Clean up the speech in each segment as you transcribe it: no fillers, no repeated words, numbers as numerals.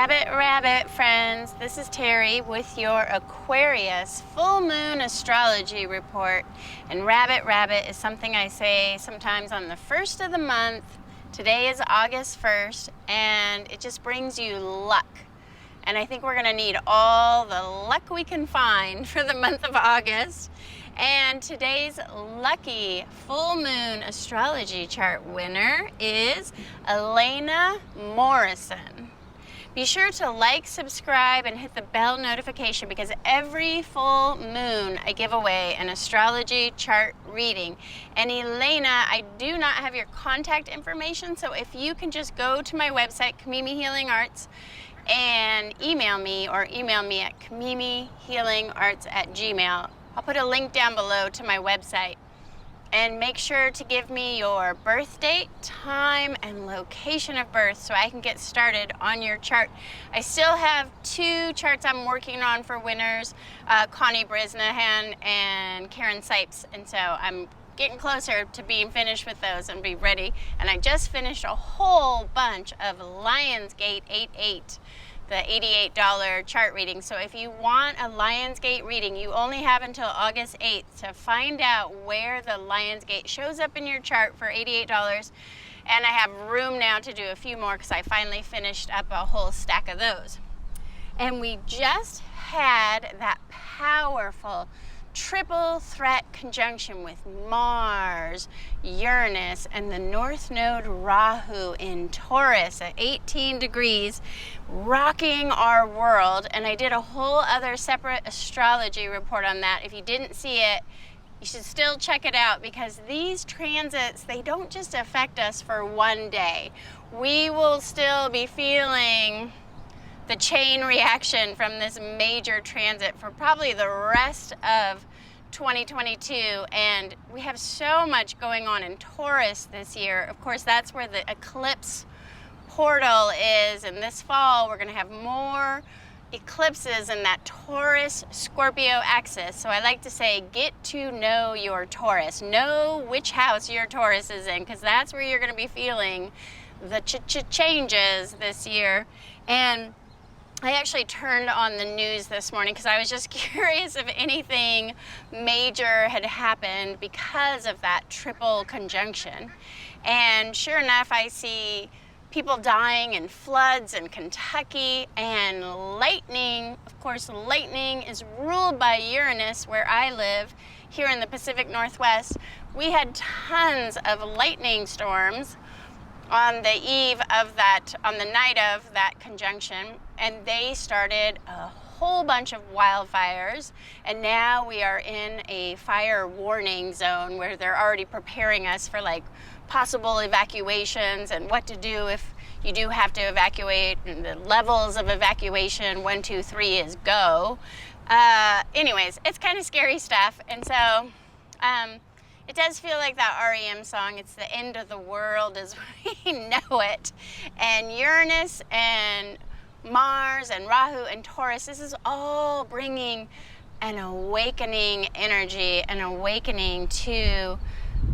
Rabbit friends, this is Terry with your Aquarius full moon astrology report. And rabbit is something I say sometimes on the first of the month. Today is August 1st, and it just brings you luck. And I think we're gonna need all the luck we can find for the month of August. And today's lucky full moon astrology chart winner is Elena Morrison. Be sure to like, subscribe, and hit the bell notification because every full moon I give away an astrology chart reading. And Elena, I do not have your contact information, so if you can just go to my website, Kamimi Healing Arts, and email me at kamimihealingarts@gmail.com. I'll put a link down below to my website. And make sure to give me your birth date, time, and location of birth so I can get started on your chart. I still have 2 charts I'm working on for winners, Connie Brisnahan and Karen Sipes. And so I'm getting closer to being finished with those and be ready. And I just finished a whole bunch of LIONSGATE 88. The $88 chart reading. So if you want a LIONSGATE reading, you only have until August 8th to find out where the LIONSGATE shows up in your chart for $88. And I have room now to do a few more because I finally finished up a whole stack of those. And we just had that powerful triple threat conjunction with Mars, Uranus, and the North Node Rahu in Taurus at 18 degrees, rocking our world. And I did a whole other separate astrology report on that. If you didn't see it, you should still check it out because these transits, they don't just affect us for one day. We will still be feeling the chain reaction from this major transit for probably the rest of 2022. And we have so much going on in Taurus this year. Of course, that's where the eclipse portal is. And this fall, we're going to have more eclipses in that Taurus-Scorpio axis. So I like to say, get to know your Taurus. Know which house your Taurus is in, because that's where you're going to be feeling the changes this year. And I actually turned on the news this morning because I was just curious if anything major had happened because of that triple conjunction. And sure enough, I see people dying in floods in Kentucky and lightning. Of course, lightning is ruled by Uranus where I live here in the Pacific Northwest. We had tons of lightning storms on the eve of that, on the night of that conjunction, and they started a whole bunch of wildfires, and now we are in a fire warning zone where they're already preparing us for like possible evacuations and what to do if you do have to evacuate, and the levels of evacuation, 1, 2, 3 is go. Anyways, it's kind of scary stuff, and so it does feel like that REM song, it's the end of the world as we know it. And Uranus and Mars and Rahu and Taurus, this is all bringing an awakening energy, an awakening to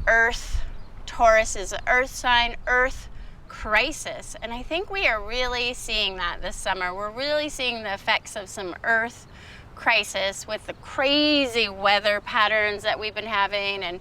Earth. Taurus is an Earth sign, Earth crisis. And I think we are really seeing that this summer. We're really seeing the effects of some Earth crisis with the crazy weather patterns that we've been having, and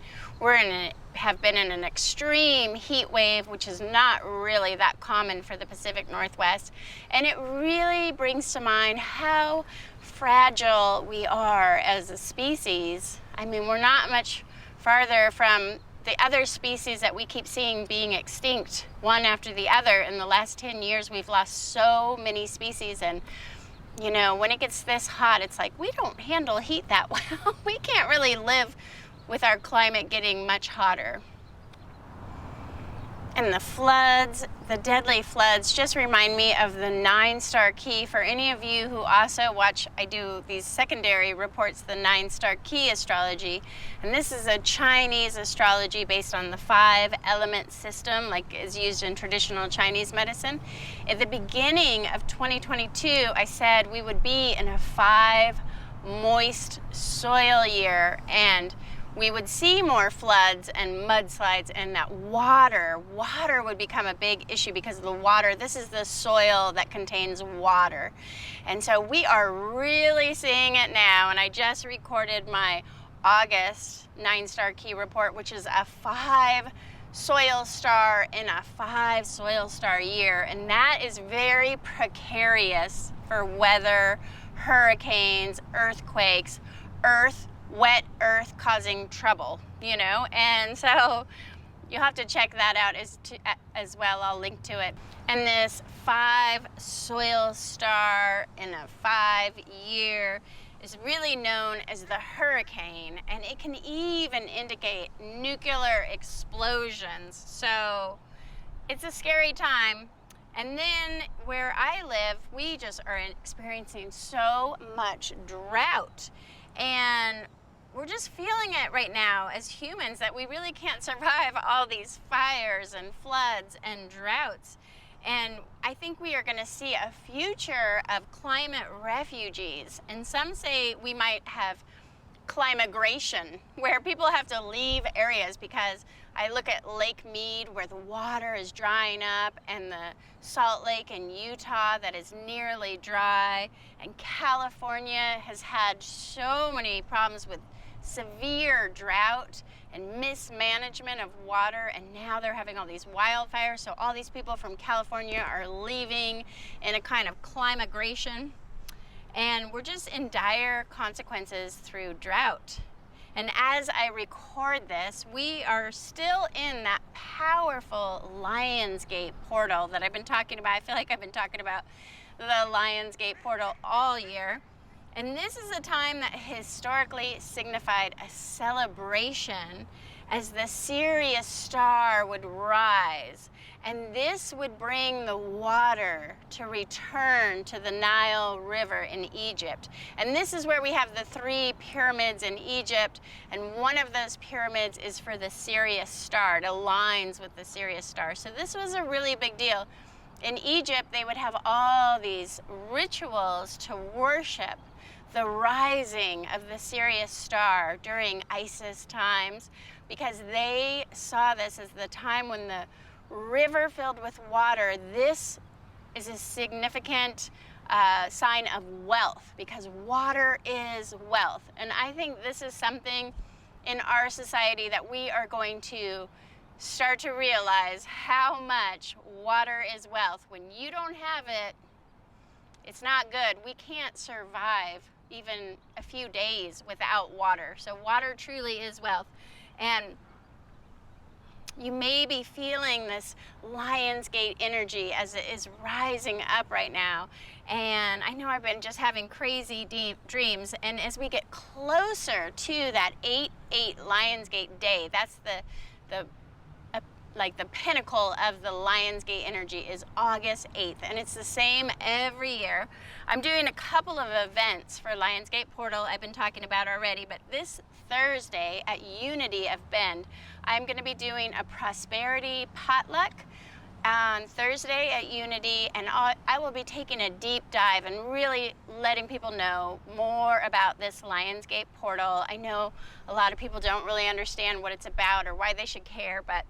have been in an extreme heat wave, which is not really that common for the Pacific Northwest. And it really brings to mind how fragile we are as a species. I mean, we're not much farther from the other species that we keep seeing being extinct one after the other. In the last 10 years, we've lost so many species, and you know, when it gets this hot, it's like we don't handle heat that well. We can't really live with our climate getting much hotter. And the floods, the deadly floods, just remind me of the 9-star key. For any of you who also watch, I do these secondary reports, the 9-star key astrology. And this is a Chinese astrology based on the 5-element system, like is used in traditional Chinese medicine. At the beginning of 2022, I said we would be in a 5 moist soil year, and we would see more floods and mudslides, and that water would become a big issue because of the water. This is the soil that contains water. And so we are really seeing it now, and I just recorded my August 9-star key report, which is a 5 soil star in a 5 soil star year, and that is very precarious for weather, hurricanes, earthquakes, wet earth causing trouble, you know. And so you'll have to check that out as well. I'll link to it. And this 5 soil star in a 5 year is really known as the hurricane, and it can even indicate nuclear explosions. So it's a scary time. And then where I live, we just are experiencing so much drought, and we're just feeling it right now as humans, that we really can't survive all these fires and floods and droughts. And I think we are going to see a future of climate refugees. And some say we might have climigration, where people have to leave areas, because I look at Lake Mead, where the water is drying up, and the Salt Lake in Utah that is nearly dry, and California has had so many problems with severe drought and mismanagement of water, and now they're having all these wildfires. So all these people from California are leaving in a kind of climigration, and we're just in dire consequences through drought. And as I record this, we are still in that powerful LIONSGATE portal that I've been talking about. I feel like I've been talking about the LIONSGATE portal all year. And this is a time that historically signified a celebration as the Sirius star would rise. And this would bring the water to return to the Nile River in Egypt. And this is where we have the 3 pyramids in Egypt. And one of those pyramids is for the Sirius star. It aligns with the Sirius star. So this was a really big deal. In Egypt, they would have all these rituals to worship the rising of the Sirius star during Isis times, because they saw this as the time when the river filled with water. This is a significant sign of wealth, because water is wealth. And I think this is something in our society that we are going to start to realize, how much water is wealth. When you don't have it, it's not good. We can't survive even a few days without water. So water truly is wealth. And you may be feeling this LIONSGATE energy as it is rising up right now. And I know I've been just having crazy deep dreams. And as we get closer to that 8/8 LIONSGATE day, that's like the pinnacle of the LIONSGATE energy is August 8th, and it's the same every year. I'm doing a couple of events for LIONSGATE Portal I've been talking about already, but this Thursday at Unity of Bend, I'm going to be doing a prosperity potluck on Thursday at Unity, and I will be taking a deep dive and really letting people know more about this LIONSGATE portal. I know a lot of people don't really understand what it's about or why they should care, but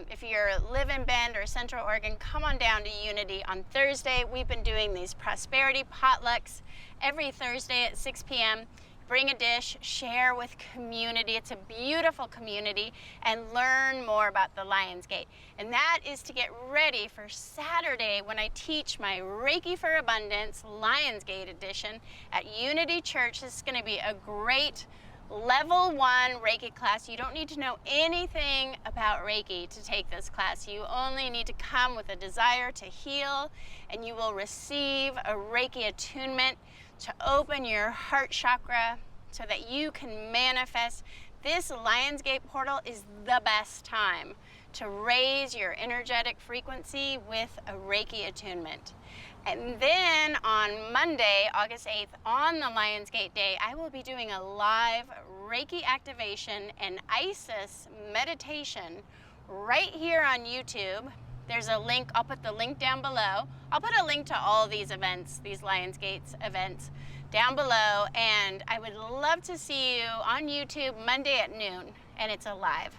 if you live in Bend or Central Oregon, come on down to Unity on Thursday. We've been doing these prosperity potlucks every Thursday at 6 p.m. Bring a dish, share with community. It's a beautiful community, and learn more about the LIONSGATE. And that is to get ready for Saturday, when I teach my Reiki for Abundance LIONSGATE edition at Unity Church. This is going to be a great level 1 Reiki class. You don't need to know anything about Reiki to take this class. You only need to come with a desire to heal, and you will receive a Reiki attunement to open your heart chakra so that you can manifest. This LIONSGATE portal is the best time to raise your energetic frequency with a Reiki attunement. And then on Monday, August 8th, on the LIONSGATE day, I will be doing a live Reiki activation and Isis meditation right here on YouTube. There's a link, I'll put the link down below. I'll put a link to all these events, these LIONSGATE events, down below, and I would love to see you on YouTube Monday at noon, and it's a live.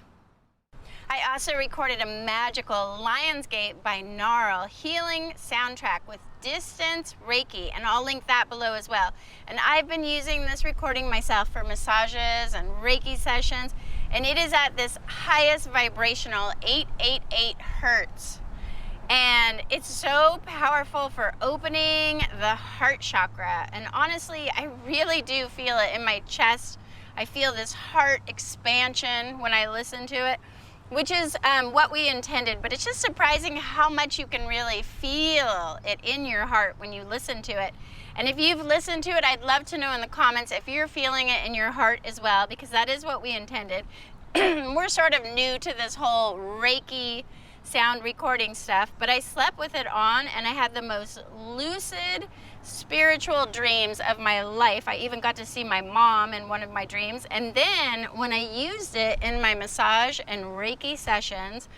I also recorded a magical LIONSGATE binaural healing soundtrack with distance Reiki, and I'll link that below as well. And I've been using this recording myself for massages and Reiki sessions, and it is at this highest vibrational 888 hertz. And it's so powerful for opening the heart chakra. And honestly, I really do feel it in my chest. I feel this heart expansion when I listen to it, which is what we intended. But it's just surprising how much you can really feel it in your heart when you listen to it. And if you've listened to it, I'd love to know in the comments if you're feeling it in your heart as well, because that is what we intended. We're sort of new to this whole Reiki sound recording stuff, but I slept with it on and I had the most lucid spiritual dreams of my life. I even got to see my mom in one of my dreams. And then when I used it in my massage and Reiki sessions,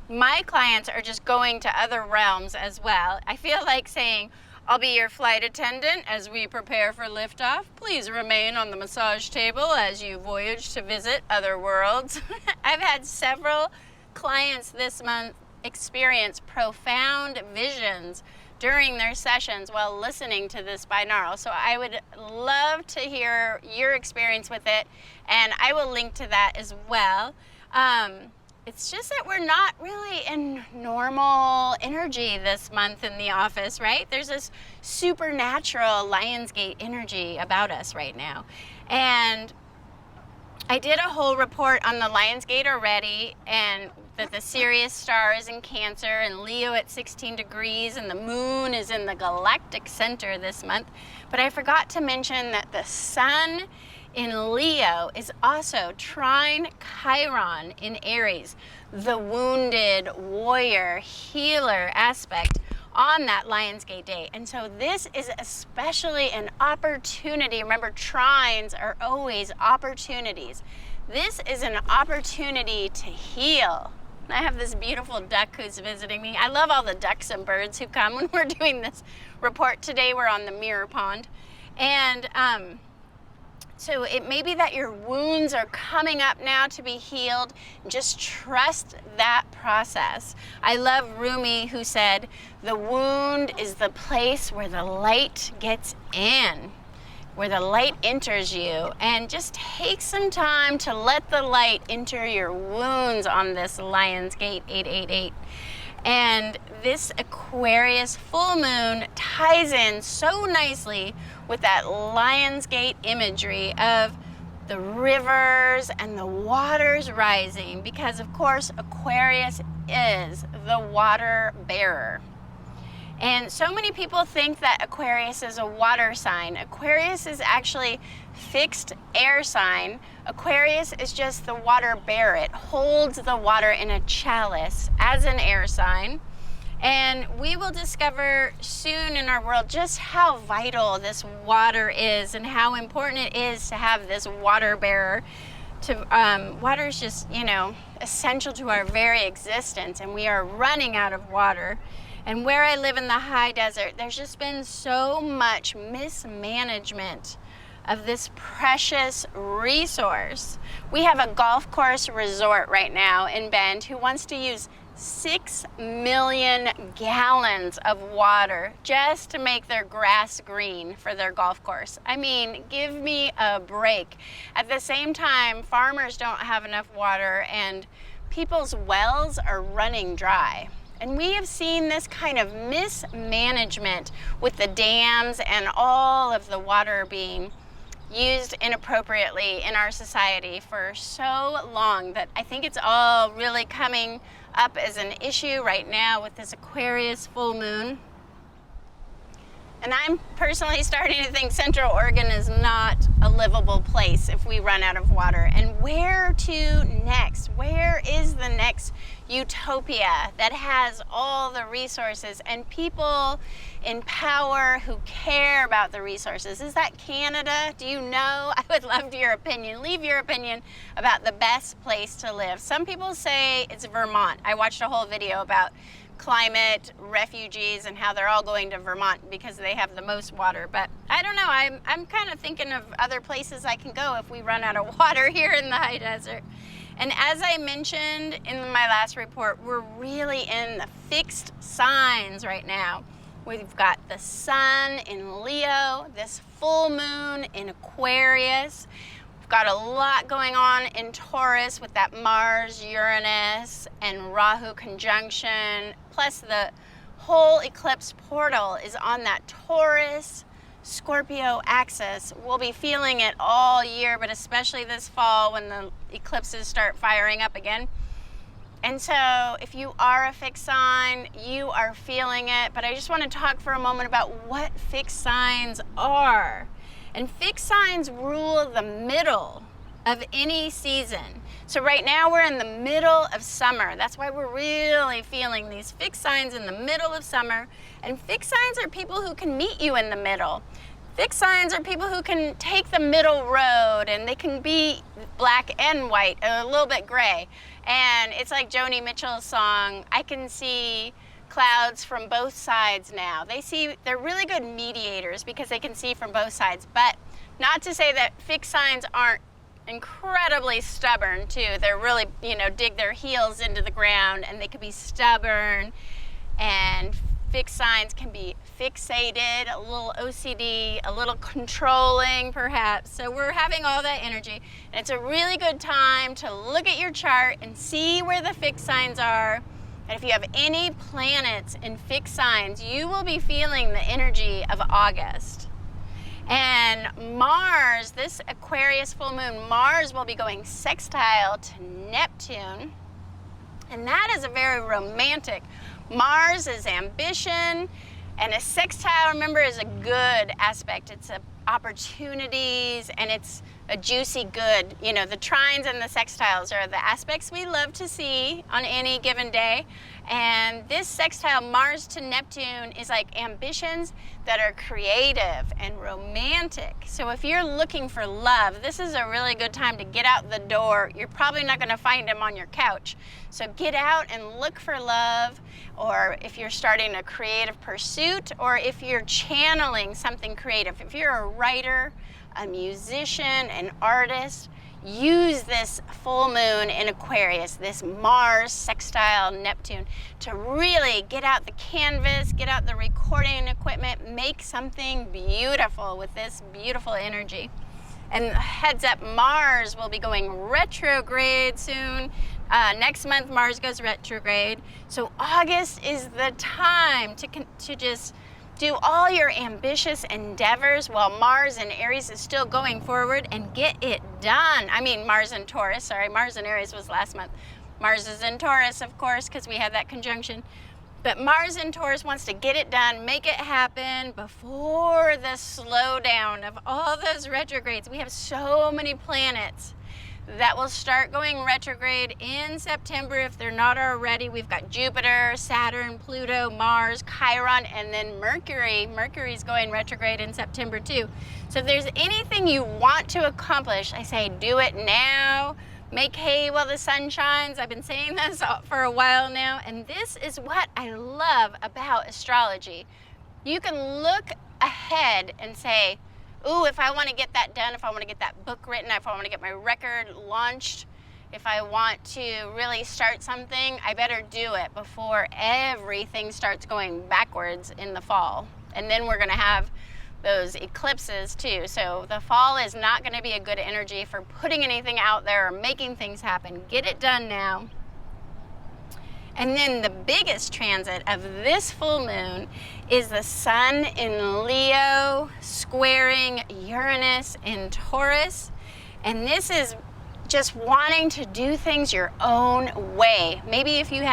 my clients are just going to other realms as well. I feel like saying, "I'll be your flight attendant as we prepare for liftoff. Please remain on the massage table as you voyage to visit other worlds." I've had several clients this month experience profound visions during their sessions while listening to this binaural. So I would love to hear your experience with it, and I will link to that as well. It's just that we're not really in normal energy this month in the office, right? There's this supernatural LIONSGATE energy about us right now. And I did a whole report on the LIONSGATE already, and that the Sirius star is in Cancer and Leo at 16 degrees, and the moon is in the galactic center this month. But I forgot to mention that the sun in Leo is also trine Chiron in Aries, the wounded warrior healer aspect on that LIONSGATE day. And so this is especially an opportunity. Remember, trines are always opportunities. This is an opportunity to heal. I have this beautiful duck who's visiting me. I love all the ducks and birds who come when we're doing this report. Today we're on the mirror pond. And so it may be that your wounds are coming up now to be healed. Just trust that process. I love Rumi, who said, "The wound is the place where the light gets in, where the light enters you." And just take some time to let the light enter your wounds on this LIONSGATE 888. And this Aquarius full moon ties in so nicely with that LIONSGATE imagery of the rivers and the waters rising, because of course Aquarius is the water bearer. And so many people think that Aquarius is a water sign. Aquarius is actually fixed air sign. Aquarius is just the water bearer. It holds the water in a chalice as an air sign. And we will discover soon in our world just how vital this water is and how important it is to have this water bearer. Water is just, essential to our very existence, and we are running out of water. And where I live in the high desert, there's just been so much mismanagement of this precious resource. We have a golf course resort right now in Bend who wants to use 6 million gallons of water just to make their grass green for their golf course. I mean, give me a break. At the same time, farmers don't have enough water and people's wells are running dry. And we have seen this kind of mismanagement with the dams and all of the water being used inappropriately in our society for so long that I think it's all really coming up as an issue right now with this Aquarius full moon. And I'm personally starting to think Central Oregon is not a livable place if we run out of water. And where to next? Where is the next utopia that has all the resources and people in power who care about the resources? Is that Canada? Do you know? I would love your opinion. Leave your opinion about the best place to live. Some people say it's Vermont. I watched a whole video about climate refugees and how they're all going to Vermont because they have the most water. But I don't know, I'm kind of thinking of other places I can go if we run out of water here in the high desert. And as I mentioned in my last report, we're really in the fixed signs right now. We've got the sun in Leo, this full moon in Aquarius. We've got a lot going on in Taurus with that Mars, Uranus, and Rahu conjunction. Plus the whole eclipse portal is on that Taurus, Scorpio axis. We'll be feeling it all year, but especially this fall when the eclipses start firing up again. And so if you are a fixed sign, you are feeling it. But I just want to talk for a moment about what fixed signs are. And fixed signs rule the middle of any season. So right now we're in the middle of summer. That's why we're really feeling these fixed signs in the middle of summer. And fixed signs are people who can meet you in the middle. Fixed signs are people who can take the middle road, and they can be black and white, a little bit gray. And it's like Joni Mitchell's song, I can see clouds from both sides now. They're really good mediators because they can see from both sides. But not to say that fixed signs aren't incredibly stubborn too. They're really, dig their heels into the ground, and they can be stubborn, and fixed signs can be fixated, a little OCD, a little controlling perhaps. So we're having all that energy, and it's a really good time to look at your chart and see where the fixed signs are. And if you have any planets in fixed signs, you will be feeling the energy of August. And Mars, this Aquarius full moon, Mars will be going sextile to Neptune. And that is a very romantic. Mars is ambition, and a sextile, remember, is a good aspect. It's opportunities, and it's a juicy good. The trines and the sextiles are the aspects we love to see on any given day. And this sextile, Mars to Neptune, is like ambitions that are creative and romantic. So if you're looking for love, this is a really good time to get out the door. You're probably not going to find him on your couch. So get out and look for love, or if you're starting a creative pursuit, or if you're channeling something creative. If you're a writer, a musician, an artist, use this full moon in Aquarius, this Mars sextile Neptune, to really get out the canvas, get out the recording equipment, make something beautiful with this beautiful energy. And heads up, Mars will be going retrograde soon. Next month, Mars goes retrograde. So August is the time to just do all your ambitious endeavors while Mars in Aries is still going forward, and get it done. I mean, Mars in Taurus, sorry, Mars in Aries was last month. Mars is in Taurus, of course, because we had that conjunction. But Mars in Taurus wants to get it done, make it happen before the slowdown of all those retrogrades. We have so many planets that will start going retrograde in September if they're not already. We've got Jupiter, Saturn, Pluto, Mars, Chiron, and then Mercury. Mercury's going retrograde in September too. So if there's anything you want to accomplish, I say do it now. Make hay while the sun shines. I've been saying this for a while now, and this is what I love about astrology. You can look ahead and say, ooh, if I want to get that done, if I want to get that book written, if I want to get my record launched, if I want to really start something, I better do it before everything starts going backwards in the fall. And then we're going to have those eclipses too. So the fall is not going to be a good energy for putting anything out there or making things happen. Get it done now. And then the biggest transit of this full moon is the sun in Leo squaring Uranus in Taurus. And this is just wanting to do things your own way. Maybe if you're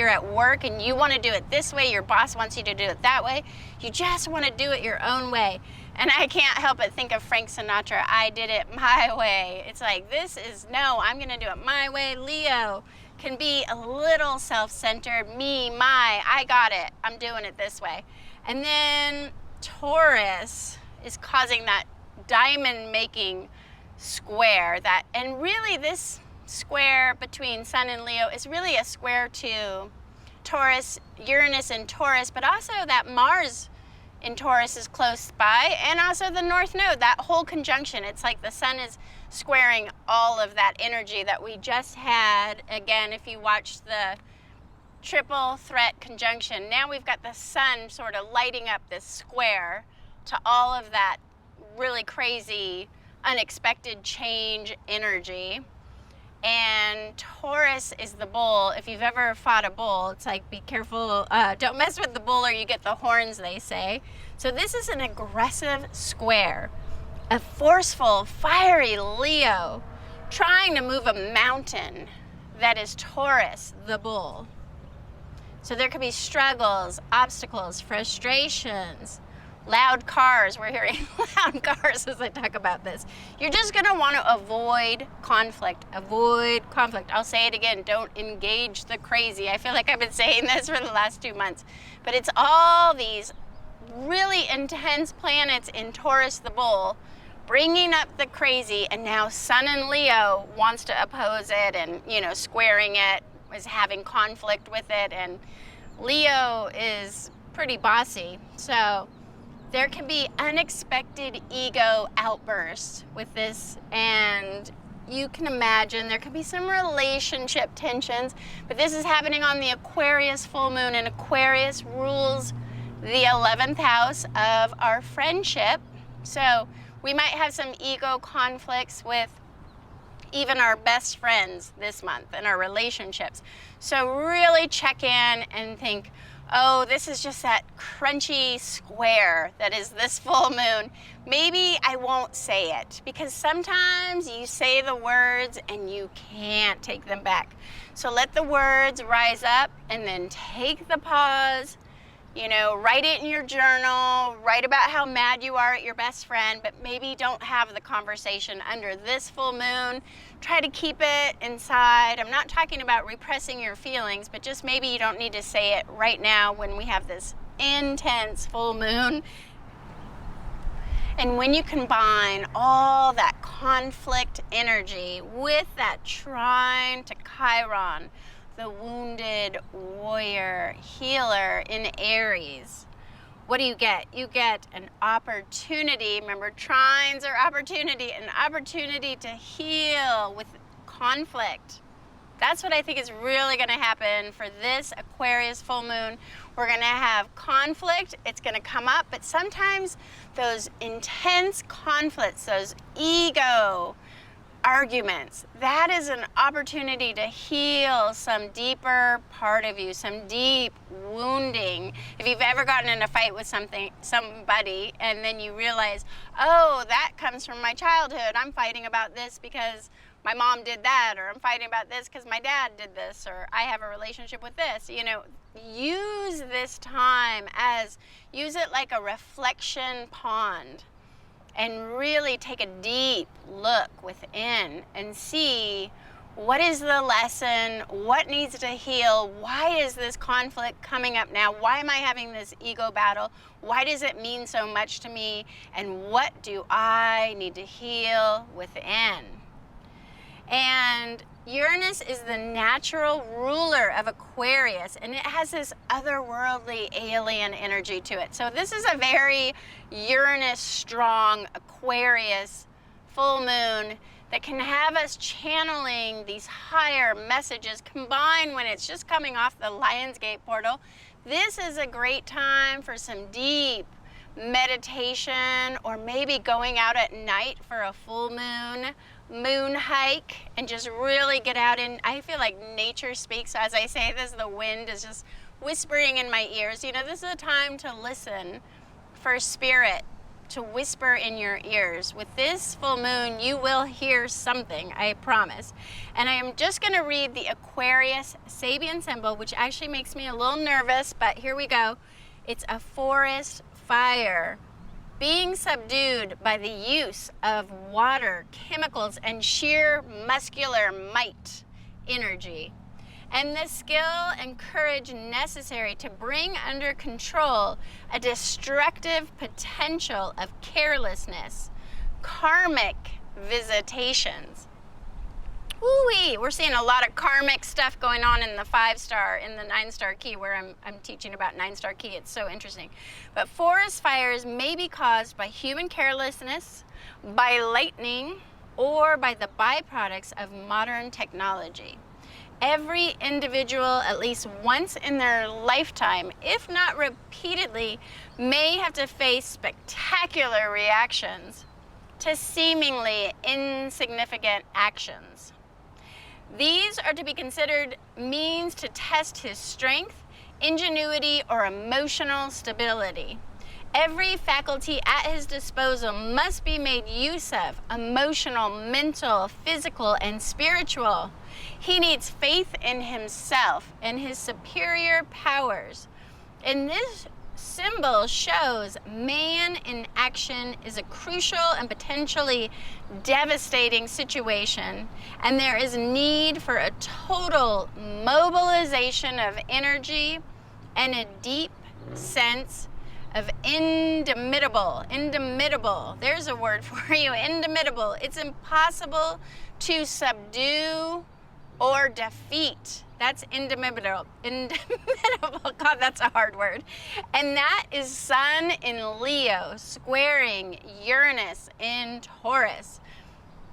at work and you want to do it this way, your boss wants you to do it that way. You just want to do it your own way. And I can't help but think of Frank Sinatra, I did it my way. It's like, I'm going to do it my way. Leo can be a little self-centered, me, my, I got it, I'm doing it this way. And then Taurus is causing that diamond-making square, and really this square between Sun and Leo is really a square to Taurus, Uranus in Taurus, but also that Mars in Taurus is close by, and also the North Node, that whole conjunction. It's like the sun is squaring all of that energy that we just had. Again, if you watched the triple threat conjunction, now we've got the sun sort of lighting up this square to all of that really crazy, unexpected change energy. And Taurus is the bull. If you've ever fought a bull, it's like, be careful, don't mess with the bull or you get the horns, they say. So this is an aggressive square, a forceful, fiery Leo trying to move a mountain that is Taurus, the bull. So there could be struggles, obstacles, frustrations, loud cars. We're hearing loud cars as I talk about this. You're just going to want to avoid conflict. Avoid conflict. I'll say it again. Don't engage the crazy. I feel like I've been saying this for the last 2 months. But it's all these really intense planets in Taurus, the bull, bringing up the crazy. And now Sun in Leo wants to oppose it and, you know, squaring it, is having conflict with it. And Leo is pretty bossy. So there can be unexpected ego outbursts with this, and you can imagine there could be some relationship tensions, but this is happening on the Aquarius full moon, and Aquarius rules the 11th house of our friendship. So we might have some ego conflicts with even our best friends this month and our relationships. So really check in and think, oh, this is just that crunchy square that is this full moon. Maybe I won't say it, because sometimes you say the words and you can't take them back. So let the words rise up and then take the pause. You know, write it in your journal, write about how mad you are at your best friend, but maybe don't have the conversation under this full moon. Try to keep it inside. I'm not talking about repressing your feelings, but just maybe you don't need to say it right now when we have this intense full moon. And when you combine all that conflict energy with that trine to Chiron, the wounded warrior healer in Aries, what do you get? You get an opportunity. Remember, trines are opportunity, an opportunity to heal with conflict. That's what I think is really going to happen for this Aquarius full moon. We're going to have conflict. It's going to come up, but sometimes those intense conflicts, those ego arguments, that is an opportunity to heal some deeper part of you, some deep wounding. If you've ever gotten in a fight with somebody, and then you realize, oh, that comes from my childhood. I'm fighting about this because my mom did that, or I'm fighting about this because my dad did this, or I have a relationship with this. You know, use this time use it like a reflection pond. And really take a deep look within and see, what is the lesson? What needs to heal? Why is this conflict coming up now? Why am I having this ego battle? Why does it mean so much to me? And what do I need to heal within? And Uranus is the natural ruler of Aquarius, and it has this otherworldly alien energy to it. So this is a very Uranus strong Aquarius full moon that can have us channeling these higher messages, combined when it's just coming off the LIONSGATE portal. This is a great time for some deep meditation, or maybe going out at night for a full moon hike, and just really get out in. I feel like nature speaks. As I say this, the wind is just whispering in my ears. You know, this is a time to listen for spirit to whisper in your ears. With this full moon, you will hear something, I promise. And I am just going to read the Aquarius Sabian symbol, which actually makes me a little nervous, but here we go. It's a forest fire, being subdued by the use of water, chemicals, and sheer muscular might energy, and the skill and courage necessary to bring under control a destructive potential of carelessness, karmic visitations. Ooh-wee. key. We're seeing a lot of karmic stuff going on in the 5-star, in the 9-star key, where I'm teaching about 9-star key. It's so interesting. But forest fires may be caused by human carelessness, by lightning, or by the byproducts of modern technology. Every individual, at least once in their lifetime, if not repeatedly, may have to face spectacular reactions to seemingly insignificant actions. These are to be considered means to test his strength, ingenuity, or emotional stability. Every faculty at his disposal must be made use of: emotional, mental, physical, and spiritual. He needs faith in himself and his superior powers. And this symbol shows man in action is a crucial and potentially devastating situation, and there is need for a total mobilization of energy and a deep sense of indomitable. There's a word for you, indomitable. It's impossible to subdue or defeat. That's indomitable. God, that's a hard word. And that is Sun in Leo squaring Uranus in Taurus.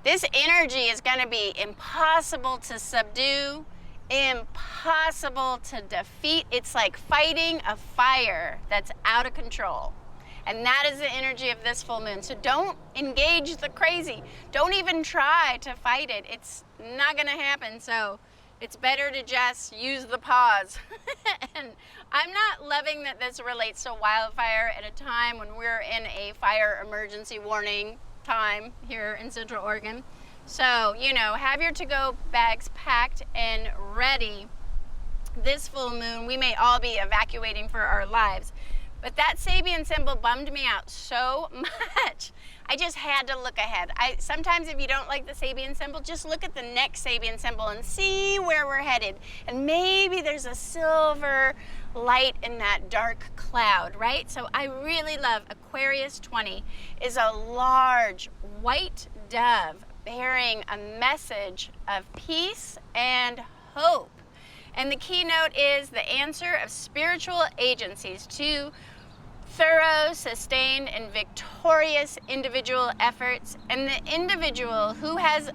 This energy is going to be impossible to subdue, impossible to defeat. It's like fighting a fire that's out of control. And that is the energy of this full moon. So don't engage the crazy. Don't even try to fight it. It's not going to happen. So it's better to just use the pause. And I'm not loving that this relates to wildfire at a time when we're in a fire emergency warning time here in Central Oregon. So, you know, have your to-go bags packed and ready. This full moon, we may all be evacuating for our lives. But that Sabian symbol bummed me out so much. I just had to look ahead. Sometimes if you don't like the Sabian symbol, just look at the next Sabian symbol and see where we're headed. And maybe there's a silver light in that dark cloud, right? So I really love Aquarius 20 is a large white dove bearing a message of peace and hope. And the keynote is the answer of spiritual agencies to thorough, sustained, and victorious individual efforts, and the individual who has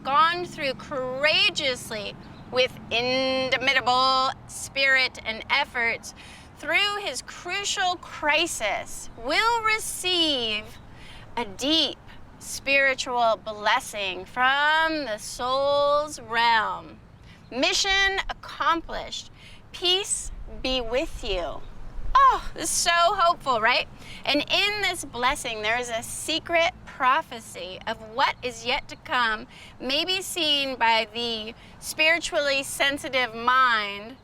gone through courageously with indomitable spirit and efforts through his crucial crisis will receive a deep spiritual blessing from the soul's realm. Mission accomplished. Peace be with you. Oh, this is so hopeful, right? And in this blessing, there is a secret prophecy of what is yet to come, maybe seen by the spiritually sensitive mind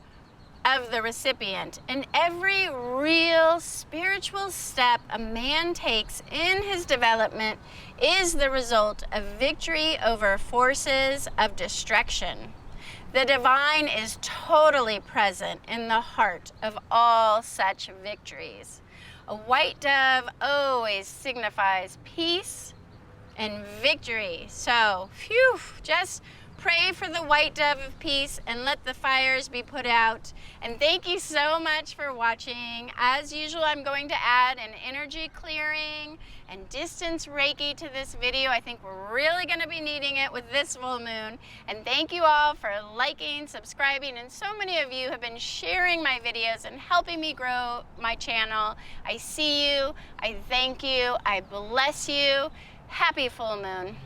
of the recipient. And every real spiritual step a man takes in his development is the result of victory over forces of destruction. The divine is totally present in the heart of all such victories. A white dove always signifies peace and victory. So, just pray for the white dove of peace and let the fires be put out. And thank you so much for watching. As usual, I'm going to add an energy clearing and distance Reiki to this video. I think we're really going to be needing it with this full moon. And thank you all for liking, subscribing, and so many of you have been sharing my videos and helping me grow my channel. I see you, I thank you, I bless you. Happy full moon.